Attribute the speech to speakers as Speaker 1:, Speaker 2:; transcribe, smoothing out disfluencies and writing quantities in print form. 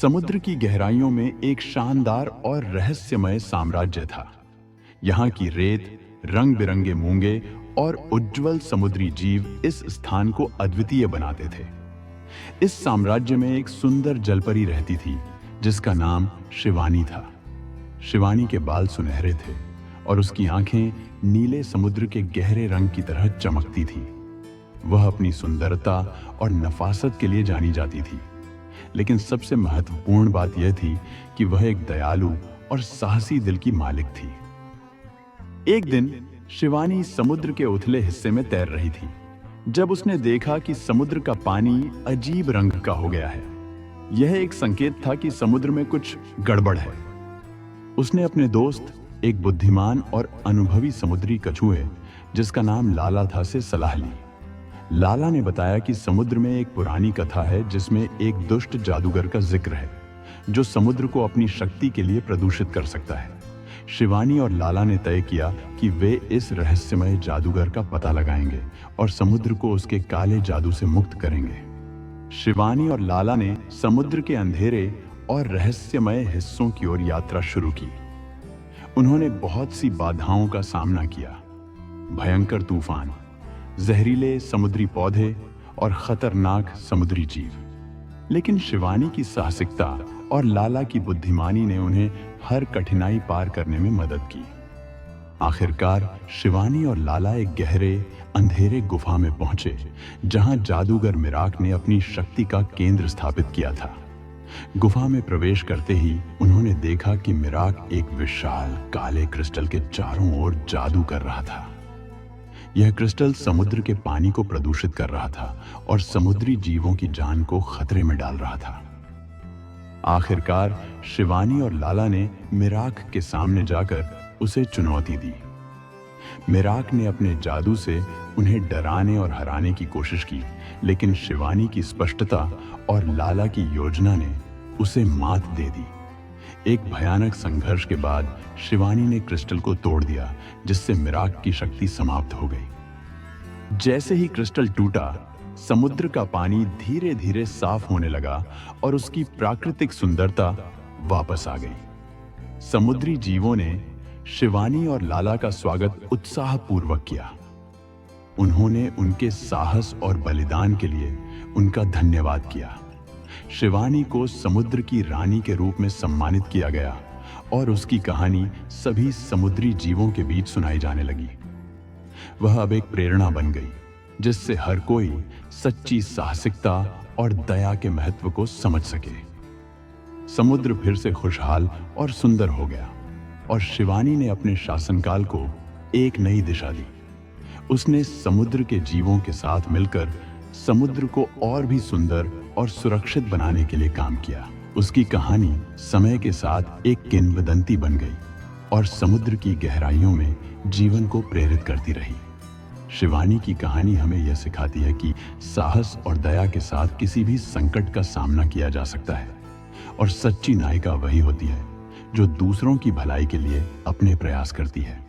Speaker 1: समुद्र की गहराइयों में एक शानदार और रहस्यमय साम्राज्य था। यहाँ की रेत, रंग बिरंगे मूंगे और उज्जवल समुद्री जीव इस स्थान को अद्वितीय बनाते थे। इस साम्राज्य में एक सुंदर जलपरी रहती थी जिसका नाम शिवानी था। शिवानी के बाल सुनहरे थे और उसकी आंखें नीले समुद्र के गहरे रंग की तरह चमकती थी। वह अपनी सुंदरता और नफासत के लिए जानी जाती थी, लेकिन सबसे महत्वपूर्ण बात यह थी कि वह एक दयालु और साहसी दिल की मालिक थी। एक दिन शिवानी समुद्र के उथले हिस्से में तैर रही थी जब उसने देखा कि समुद्र का पानी अजीब रंग का हो गया है। यह एक संकेत था कि समुद्र में कुछ गड़बड़ है। उसने अपने दोस्त, एक बुद्धिमान और अनुभवी समुद्री कछुए जिसका नाम लाला था, से सलाह ली। लाला ने बताया कि समुद्र में एक पुरानी कथा है जिसमें एक दुष्ट जादूगर का जिक्र है जो समुद्र को अपनी शक्ति के लिए प्रदूषित कर सकता है। शिवानी और लाला ने तय किया कि वे इस रहस्यमय जादूगर का पता लगाएंगे और समुद्र को उसके काले जादू से मुक्त करेंगे। शिवानी और लाला ने समुद्र के अंधेरे और रहस्यमय हिस्सों की ओर यात्रा शुरू की। उन्होंने बहुत सी बाधाओं का सामना किया, भयंकर तूफान, जहरीले समुद्री पौधे और खतरनाक समुद्री जीव। लेकिन शिवानी की साहसिकता और लाला की बुद्धिमानी ने उन्हें हर कठिनाई पार करने में मदद की। आखिरकार शिवानी और लाला एक गहरे अंधेरे गुफा में पहुंचे जहां जादूगर मिराक ने अपनी शक्ति का केंद्र स्थापित किया था। गुफा में प्रवेश करते ही उन्होंने देखा कि मिराक एक विशाल काले क्रिस्टल के चारों ओर जादू कर रहा था। यह क्रिस्टल समुद्र के पानी को प्रदूषित कर रहा था और समुद्री जीवों की जान को खतरे में डाल रहा था। आखिरकार शिवानी और लाला ने मिराक के सामने जाकर उसे चुनौती दी। मिराक ने अपने जादू से उन्हें डराने और हराने की कोशिश की, लेकिन शिवानी की स्पष्टता और लाला की योजना ने उसे मात दे दी। एक भयानक संघर्ष के बाद शिवानी ने क्रिस्टल को तोड़ दिया, जिससे मिराक की शक्ति समाप्त हो गई। जैसे ही क्रिस्टल टूटा, समुद्र का पानी धीरे धीरे साफ होने लगा और उसकी प्राकृतिक सुंदरता वापस आ गई। समुद्री जीवों ने शिवानी और लाला का स्वागत उत्साहपूर्वक किया। उन्होंने उनके साहस और बलिदान के लिए उनका धन्यवाद किया। शिवानी को समुद्र की रानी के रूप में सम्मानित किया गया और उसकी कहानी सभी समुद्री जीवों के बीच सुनाई जाने लगी। वह अब एक प्रेरणा बन गई जिससे हर कोई सच्ची साहसिकता और दया के महत्व को समझ सके। समुद्र फिर से खुशहाल और सुंदर हो गया और शिवानी ने अपने शासनकाल को एक नई दिशा दी। उसने समुद्र के जीवों के साथ मिलकर समुद्र को और भी सुंदर और सुरक्षित बनाने के लिए काम किया। उसकी कहानी समय के साथ एक किंवदंती बन गई और समुद्र की गहराइयों में जीवन को प्रेरित करती रही। शिवानी की कहानी हमें यह सिखाती है कि साहस और दया के साथ किसी भी संकट का सामना किया जा सकता है और सच्ची नायिका वही होती है जो दूसरों की भलाई के लिए अपने प्रयास करती है।